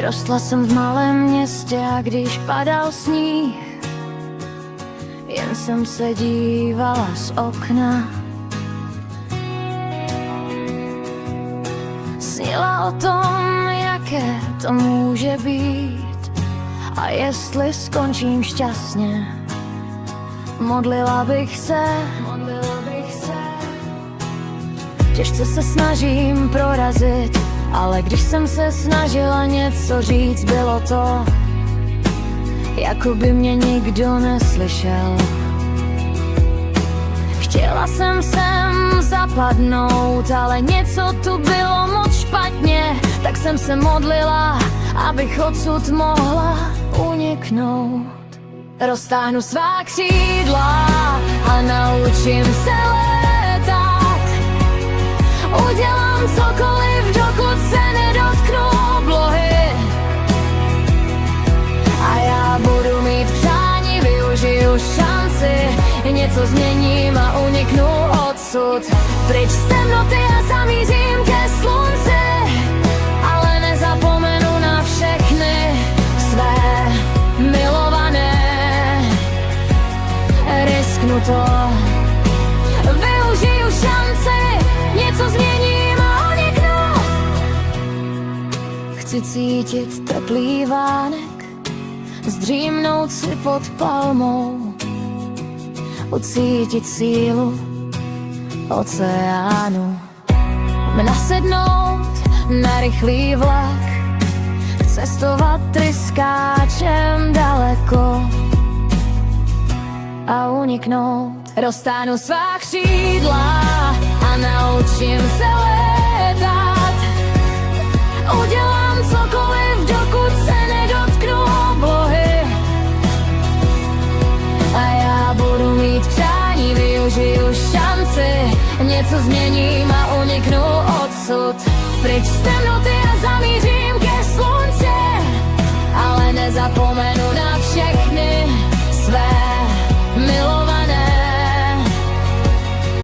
Vyrostla jsem v malém městě a když padal sníh, jen jsem se dívala z okna. Snila o tom, jaké to může být a jestli skončím šťastně. Modlila bych se. Těžce se snažím prorazit, ale když jsem se snažila něco říct, bylo to, jako by mě nikdo neslyšel. Chtěla jsem sem zapadnout, ale něco tu bylo moc špatně, tak jsem se modlila, abych odsud mohla uniknout. Roztáhnu svá křídla a naučím se létat. Udělám cokoliv, dokud se nedotknu oblohy. A já budu mít přání, využiju šanci, něco změním a uniknu odsud. Pryč z temnoty a zamířím ke slunci, ale nezapomenu na všechny své milované. Risknu to, využiju šanci, něco změním a uniknu. Chci cítit teplý vánek, zdřímnout si pod palmou, ucítit sílu oceánu. Nasednout na rychlý vlak, cestovat tryskáčem daleko a uniknout. Roztáhnu svá křídla a naučím se létat. Udělám cokoliv, dokud se nedotknu oblohy. A já budu mít přání, využiju šanci, něco změním a uniknu odsud. Pryč z temnoty